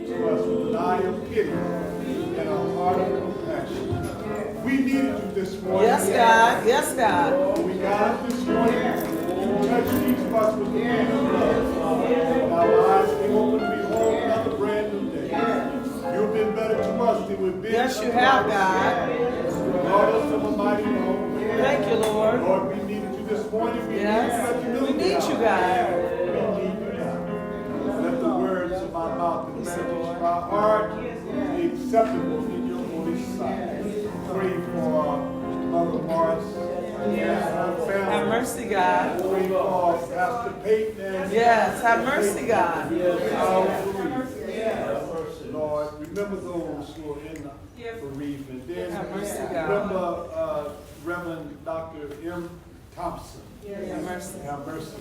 to us with an eye of pity and a heart of compassion. We needed you this morning. Yes, God. Yes, God. We got up this morning. You touched each of us with the hand of love. And our eyes came open to behold another brand new day. You've been better to us than we've been. Yes, you have, God. You brought us from a mighty long way. Thank you, Lord. Lord, we needed you this morning. We Yes. We need you, God. We need you now. Let the words of my mouth and the meditation of our heart be acceptable in your holy sight. Pray for Mother Maurice and her family. Have mercy, God. Pray for Pastor Peyton and Yes, have mercy, God. Lord, remember those who are in the bereavement. Then Have mercy, God. remember Reverend Dr. M. Thompson. Have mercy. Have mercy,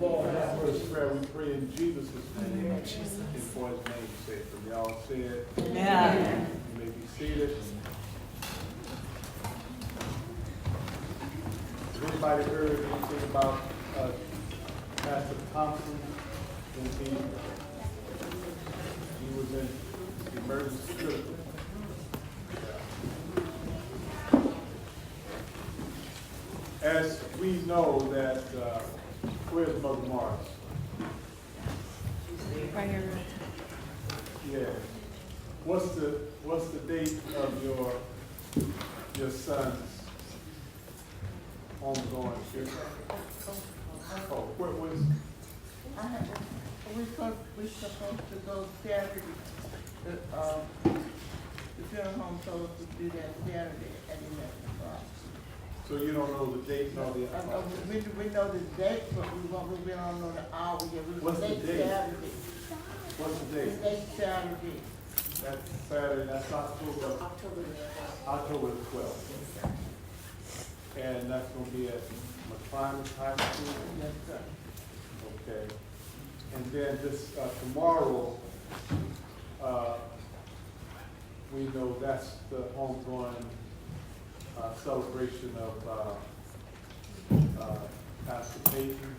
Lord. For this prayer we pray in Jesus' name and for his name's sake. And y'all say it. Amen. You may be seated. Has anybody heard anything about Pastor Thompson? He was in emergency critical. As we know that, where's Mother Maurice? Right here. Yeah. What's the date of your son's homegoing? Oh, where was? We're supposed to go Saturday. The funeral home told us to do that Saturday at 11 o'clock. So you don't know the date nor the We know the date, but we don't know the hour yet. What's the date? Saturday. What's the date? Next Saturday. That's Saturday. That's October the 12th. And that's going to be at McClimate High School. Yes, sir. Okay. And then this tomorrow, we know that's the homegoing celebration of Pastor Peyton,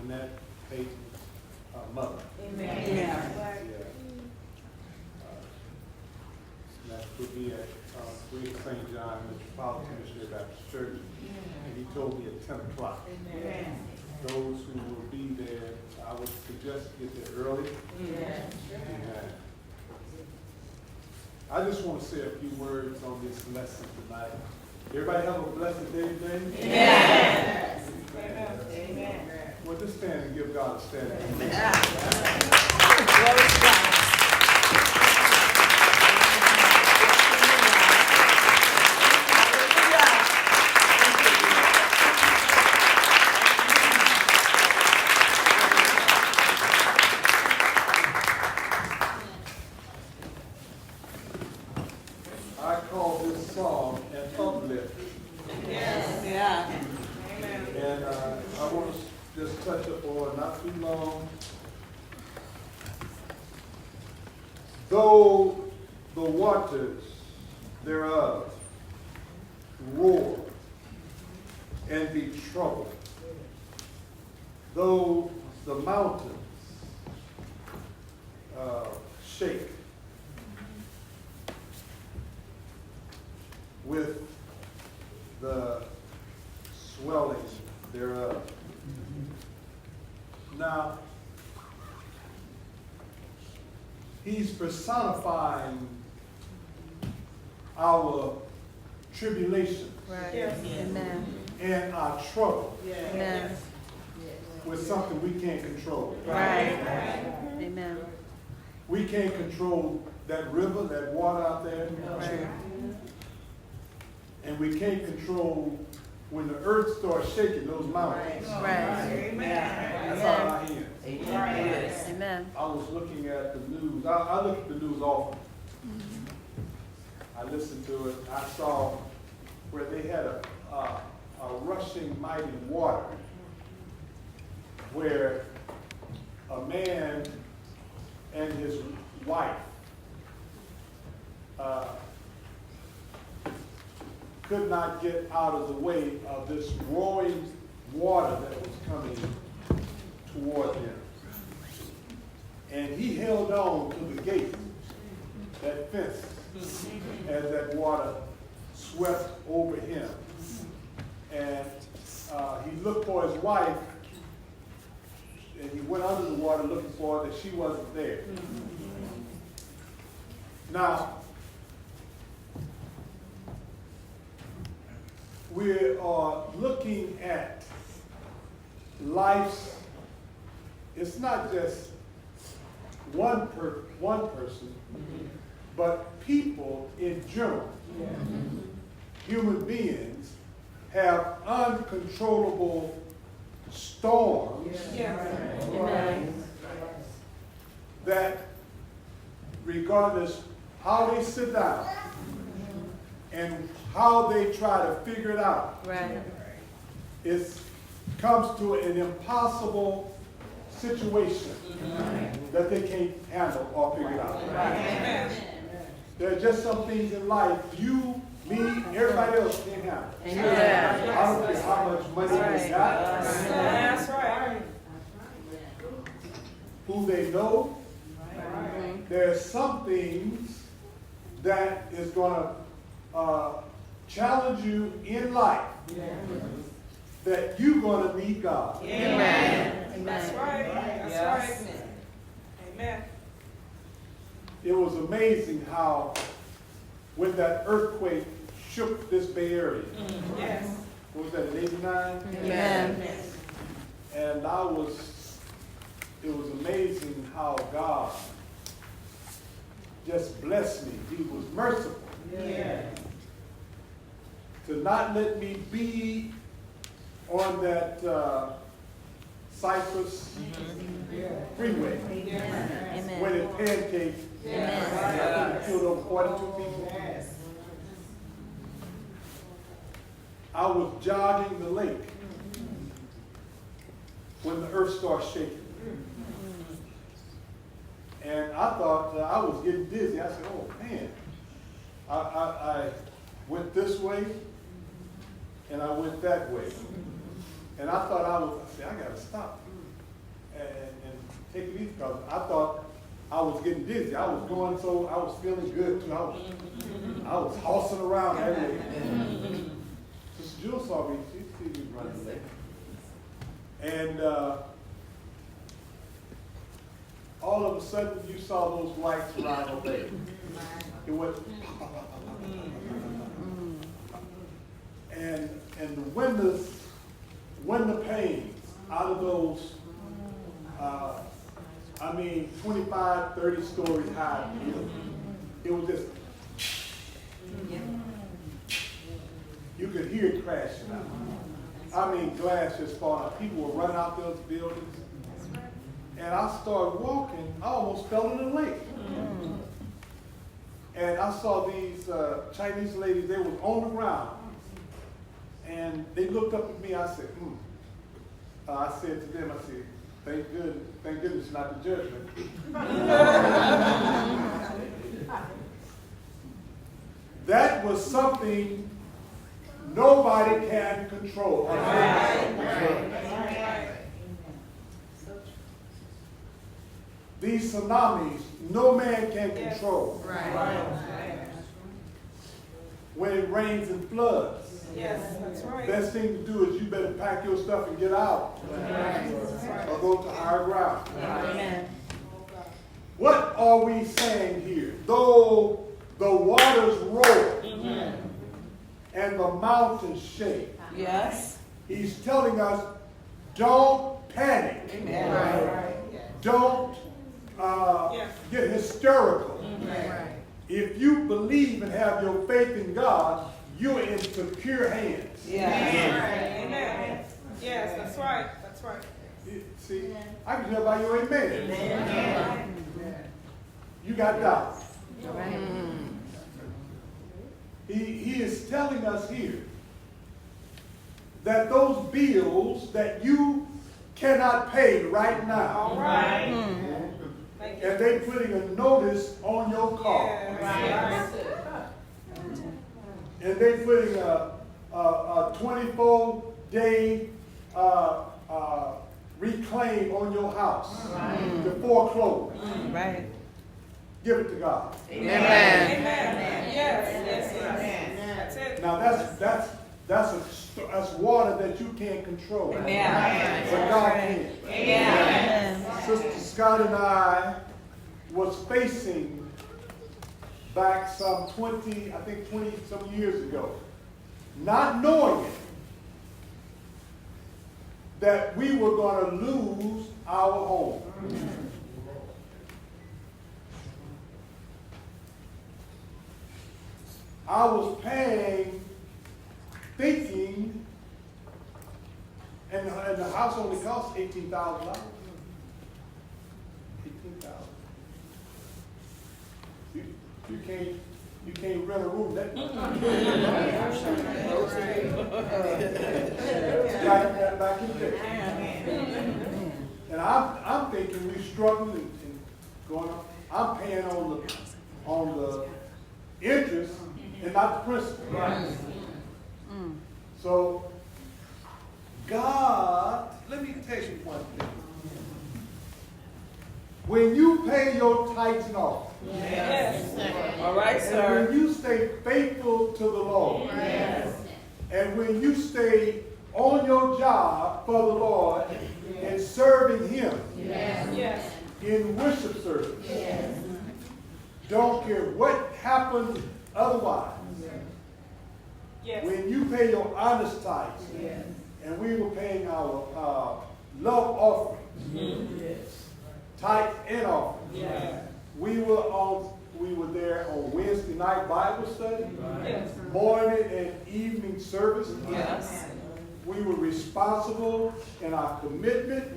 Lynette Peyton's mother. Amen. Yeah. That would be at Great St. John Metropolitan Missionary Baptist Church. And he told me at 10 o'clock. Amen. Those who will be there, I would suggest get there early. Amen. Amen. I just want to say a few words on this lesson tonight. Everybody have a blessed day today? Yes. Amen. Well, just stand and give God a stand. Glory to God. I call this song an uplift. Yes. Yeah. And I want to just touch upon, not too long. Though the waters thereof roar and be troubled, though the mountains shake with the swelling thereof. Now, he's personifying our tribulation Right. Amen. and our trouble Amen. with something we can't control. Right. Amen. We can't control that river, that water out there. Right. And we can't control when the earth starts shaking those mountains. Right. That's all I hear. Amen. I was looking at the news. I look at the news often. I listened to it. I saw where they had a rushing mighty water where a man and his wife could not get out of the way of this roaring water that was coming toward them. And he held on to the gate, that fence, as that water swept over him. And he looked for his wife, and he went under the water looking for her, that she wasn't there. Now, we are looking at life's, it's not just one person, but people in general. Human beings have uncontrollable storms that, regardless how they sit down and how they try to figure it out, Right. it comes to an impossible situation that they can't handle or figure it out. There are just some things in life you, me, everybody else can't handle. Amen. I don't care how much money they got, That's right. who they know. There are some things that is going to challenge you in life that you're going to need God. Amen. That's right. That's right. Amen. It was amazing how when that earthquake shook this Bay Area, Yes. what was that, in 89? Amen. And it was amazing how God just blessed me. He was merciful to not let me be on that Cypress freeway when it pancaked and killed over 42 people. I was jogging the lake when the earth started shaking. And I thought I was getting dizzy. I said, oh man. I went this way and I went that way. And I thought I said, I got to stop and take it easy, because I thought I was getting dizzy. I was feeling good too. I was horsing around that way. Sister Jewel saw me. She see me running late. And all of a sudden, you saw those lights around the lake. It went pop, pop, pop, pop, pop, pop, pop. And the window panes out of those, 25, 30 stories high. It was just, you could hear it crashing out. Glass just falling out. People were running out those buildings. And I started walking, I almost fell in the lake. And I saw these Chinese ladies, they were on the ground. And they looked up at me, I said, I said to them, I said, thank goodness not the judgment. That was something nobody can control. These tsunamis, no man can control. When it rains and floods. Yes, that's right. Best thing to do is you better pack your stuff and get out. Or go to higher ground. Amen. What are we saying here? Though the waters roar and the mountains shake, Yes. he's telling us, don't panic. Don't get hysterical. If you believe and have your faith in God, you're in secure hands. Yes. Amen. Yes, that's right. That's right. See, I can tell by your amen. You got doubts. He is telling us here that those bills that you cannot pay right now, All right. and they putting a notice on your car, Yes. and they putting a 24-day reclaim on your house, to foreclose, Right. give it to God. Amen. Amen. Yes. That's it. Now that's water that you can't control. Amen. But God can. Amen. Sister Scott and I was facing back some 20 some years ago, not knowing it, that we were going to lose our home. I was paying, thinking, and the house only cost $18,000. $18,000. You can't rent a room that much. Back in the day. And I'm thinking we struggling and going up. I'm paying on the interest and not the principal. So God, let me tell you one thing. When you pay your tithes and offerings, Yes. All right, and sir. when you stay faithful to the Lord, Yes. and when you stay on your job for the Lord and serving Him Yes. in worship service, don't care what happens otherwise. Yes. When you pay your honest tithes, and we were paying our love offerings, tithes and offerings. Yes. We were there on Wednesday night Bible study, Yes. morning and evening service. Yes. We were responsible in our commitment.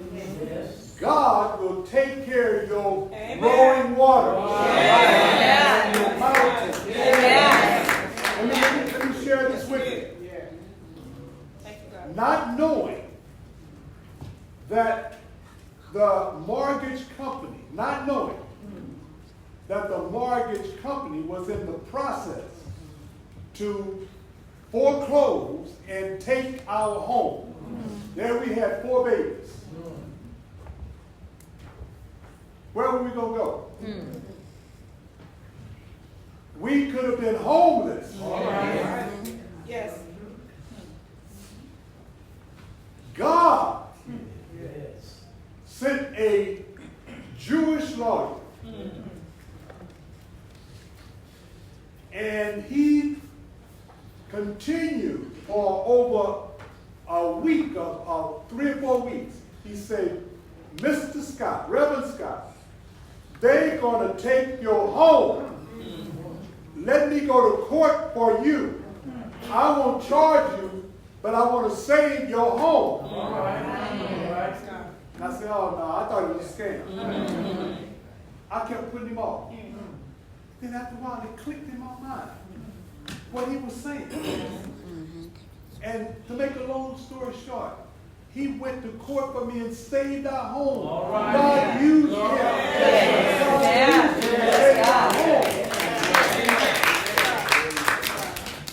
God will take care of your Amen. growing water. Amen. Your mountain. Amen. Let me share this with you. Thank you, God. Not knowing that the mortgage company, not knowing that the mortgage company was in the process to foreclose and take our home. There we had 4 babies. Where were we going to go? We could have been homeless. Yes. God sent a Jewish lawyer, and he continued for over a week, of 3 or 4 weeks. He said, Mr. Scott, Reverend Scott, they're going to take your home. Let me go to court for you. I won't charge you, but I want to save your home. And I said, oh no, I thought it was a scam. I kept putting him off. Then after a while, it clicked in my mind what he was saying. And to make a long story short, he went to court for me and saved our home. God used him. God used him to save our home.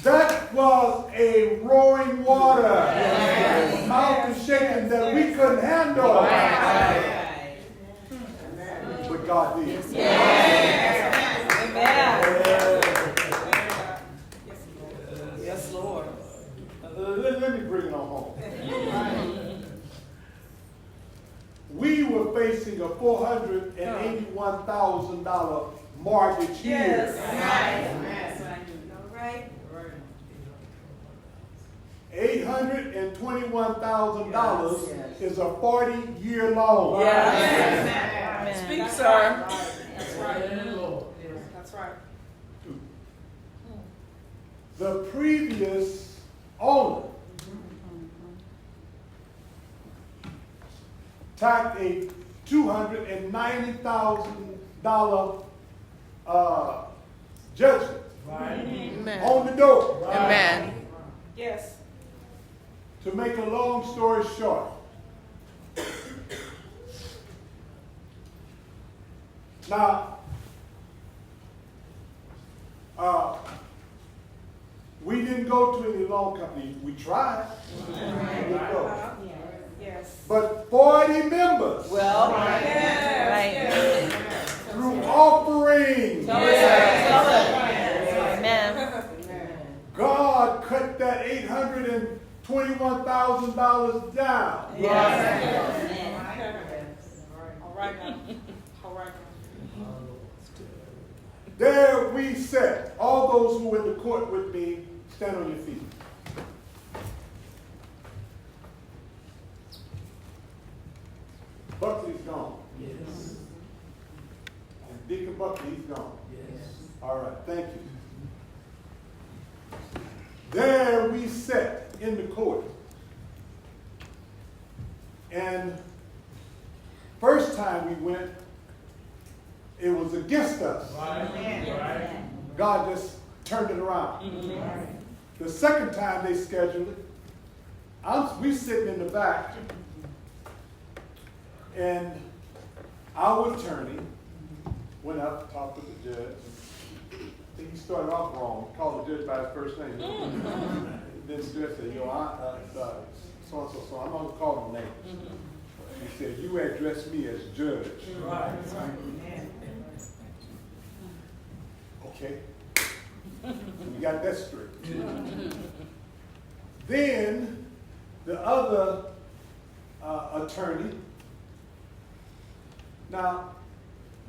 That was a roaring water, mountain shaking that we couldn't handle. But God did. Yes, Lord. Let me bring it on home. We were facing a $481,000 mortgage here. All right. $821,000 is a 40-year loan. Yes. Speak, sir. That's right. That's right. The previous owner tacked a $290,000 judgment on the door. Amen. Yes. To make a long story short, now, we didn't go to any loan company. We tried. We didn't go. Yes. but 40 members Well, Yes. through offerings. Amen. God cut that $821,000 down. All right now. All right now. There we sat. All those who were in the court with me, stand on your feet. Buckley's gone. Yes. And Deacon Buckley, he's gone. Yes. All right, thank you. There we sat in the court. And first time we went, it was against us. Right. God just turned it around. The second time they scheduled it, we sitting in the back, and our attorney went up, talked to the judge. I think he started off wrong, called the judge by his first name. Then the judge said, so-and-so, I'm going to call him name. He said, you address me as judge. Right. Okay. We got that straight. Then the other attorney, now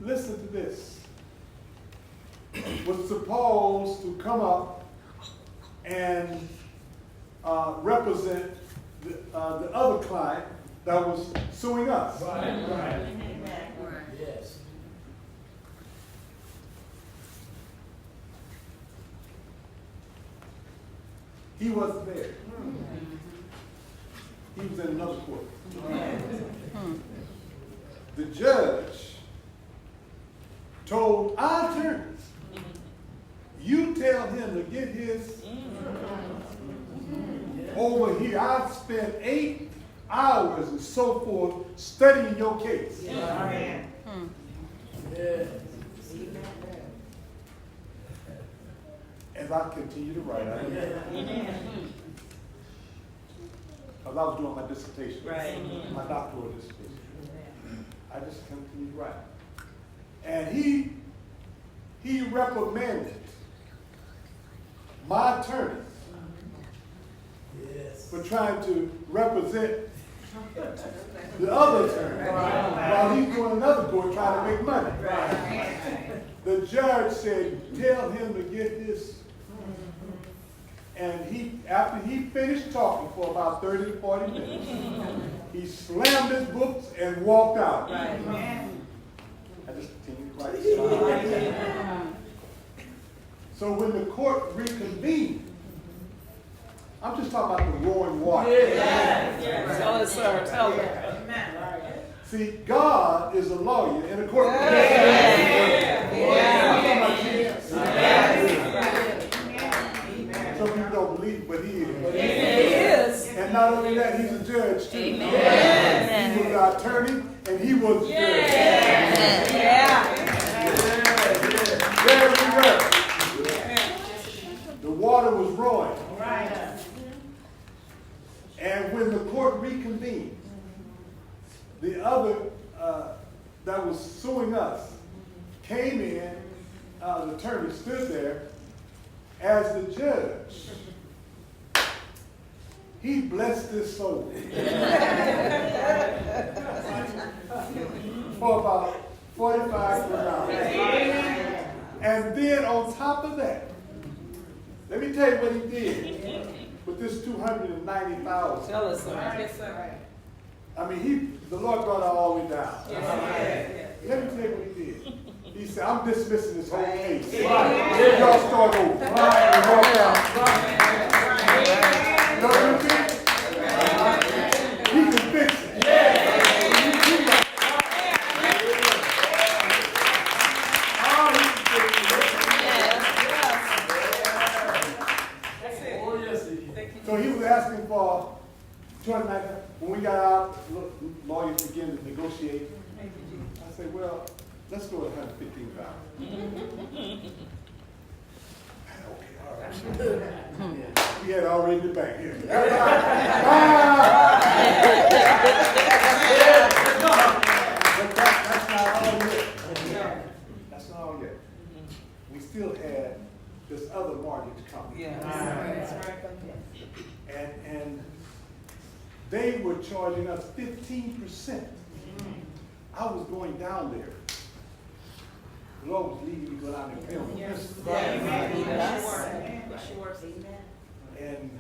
listen to this, was supposed to come up and represent the other client that was suing us. Right. Yes. He wasn't there. He was in another court. The judge told our attorneys, you tell him to get his over here. I've spent 8 hours and so forth studying your case. Yes. As I continue to write, because I was doing my dissertation, my doctoral dissertation. I just continued to write. And he reprimanded my attorney Yes. for trying to represent the other attorney while he's doing another court trying to make money. The judge said, tell him to get his. And after he finished talking for about 30 to 40 minutes, he slammed his books and walked out. I just continued to write. So when the court reconvened, I'm just talking about the roaring water. Tell us, sir. Tell us. See, God is a lawyer in a courtroom. I'm talking about Jesus. Some people don't believe, but he is. He is. And not only that, he's a judge too. Amen. He was our attorney, and he was the judge. There we go. The water was roaring. And when the court reconvened, the other that was suing us came in, the attorney stood there as the judge. He blessed his soul for about 45 hours. And then on top of that, let me tell you what he did with this $290,000. Tell us, sir. Yes, sir. I mean, the Lord brought it all the way down. Yes. Let me tell you what he did. He said, I'm dismissing this whole case. Then y'all start over. And walk out. You know what I'm saying? He can fix it. Oh, yes, he did. So he was asking for 290. When we got out, lawyers began to negotiate. I said, well, let's go with 115,000. Okay, all right. We had already the bank here. Yes. And they were charging us 15%. I was going down there. The Lord was leading me to go down there and pay them. And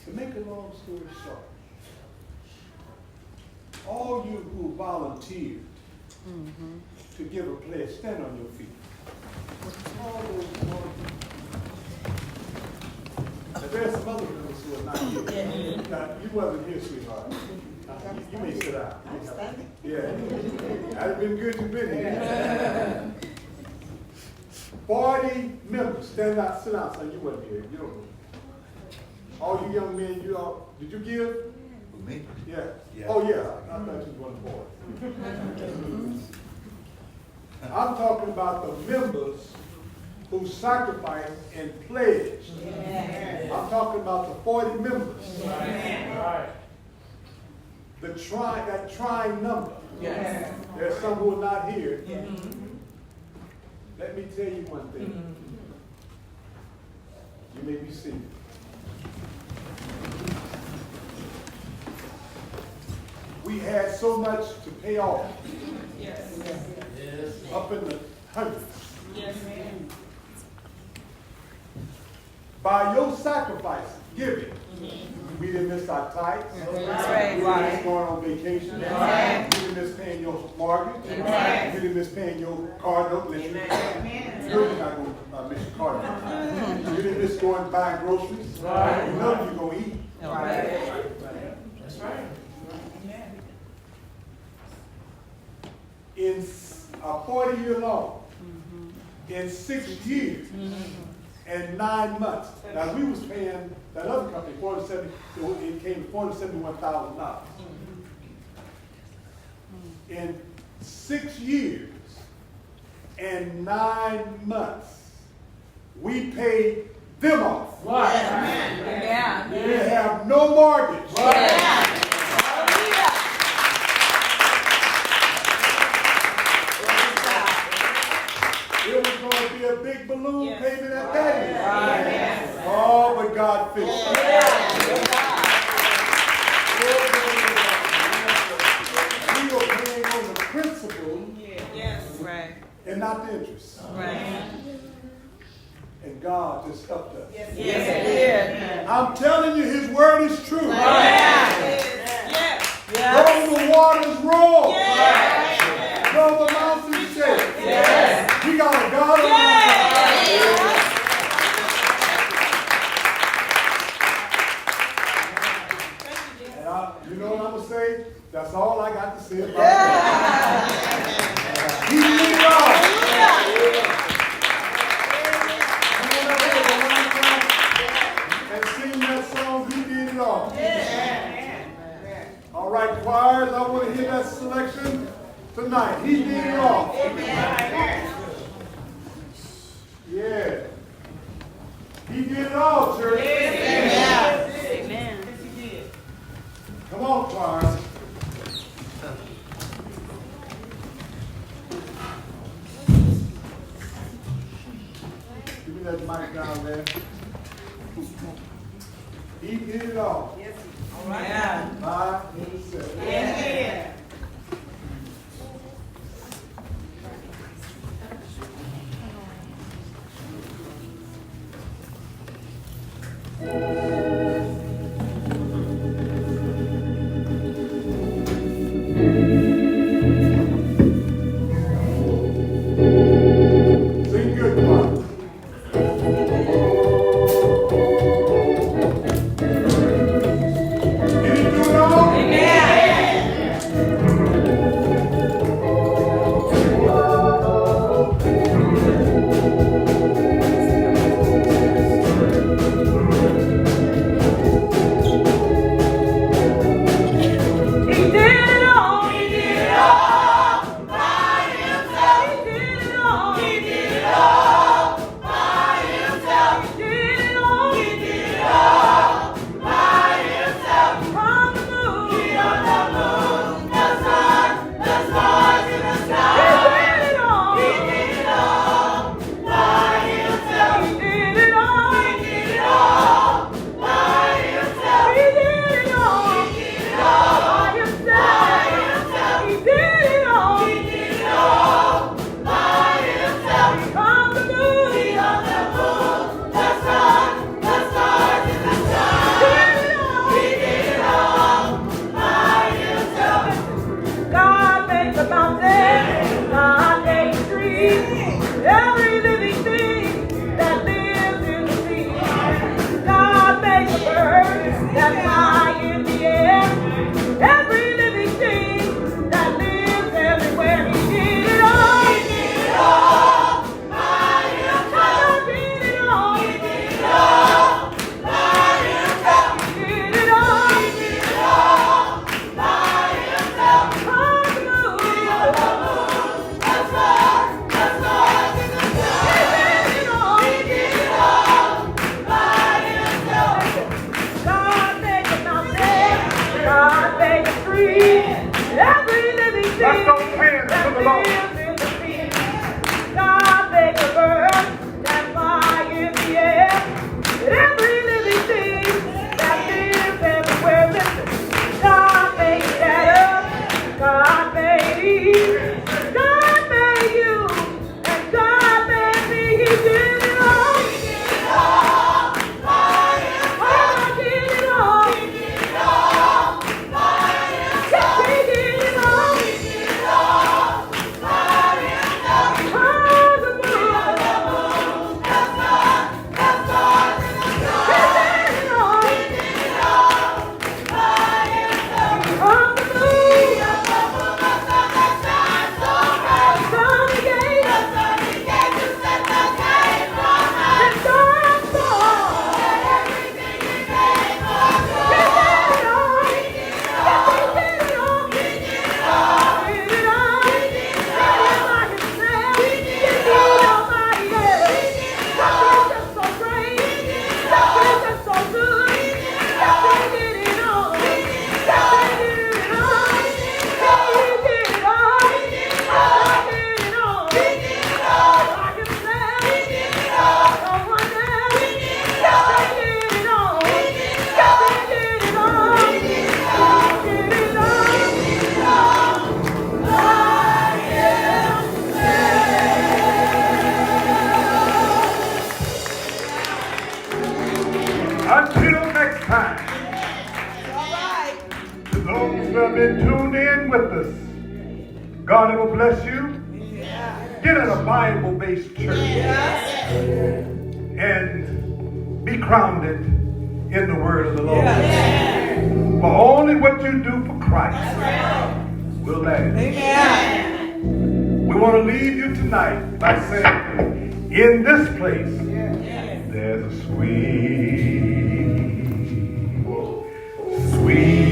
to make a long story short, all you who volunteered to give a pledge, stand on your feet. All those volunteers. Now, there's some other members who are not here. Now, you wasn't here, sweetheart. You may sit down. Yeah. That'd have been good you've been here. 40 members. Stand out, sit down, son. You wasn't here. You don't know. All you young men, you all, did you give? Me? Yeah. Yeah. Oh, yeah. I thought you was one boy. I'm talking about the members who sacrificed and pledged. I'm talking about the 40 members. Right. That trying number. Yes. There's some who are not here. Let me tell you one thing. You may be seated. We had so much to pay off. Yes. Up in the hundreds. Yes. By your sacrifice, giving, we didn't miss our tithes. That's right. We didn't miss going on vacation. Right. We didn't miss paying your mortgage. Right. We didn't miss paying your car note. You're not going to miss your car note. You didn't miss going buying groceries. Right. None of you going to eat. That's right. In a 40-year long, in 6 years and 9 months. Now we was paying that other company it came to $471,000. In 6 years and 9 months, we paid them off. Yeah. They have no mortgage. It was going to be a big balloon payment at that end. Oh, but God fixed it. We were paying on the principal Right. and not the interest. Right. And God just helped us. Yes, it did. I'm telling you, His word is true. Yes. Though the waters roll, Yes. though the mountains shake, Yes. we got a God on our side. And you know what I'm going to say? That's all I got to say about that. He did it all. Come on up here one time and sing that song, He did it all. All right, choirs, I want to hear that selection tonight. He did it all. Yeah. He did it all, church. Come on, choir. Give me that mic down there. He did it all. Yeah. By himself. Yes. Sing good, choir. Did he do it all? Amen. Every living thing Let's go hands to the Lord. lives in the sea. God made the birds that fly in the air. Every living thing that lives everywhere. Listen, God made that up. God made Eve. God made you. And God made me. He did it all. Oh, I did it all. Yes, he did it all. Until next time, to those who have been tuned in with us, God will bless you. Get in a Bible-based church and be grounded in the word of the Lord. For only what you do for Christ will last. We want to leave you tonight by saying, in this place, there's a sweet, sweet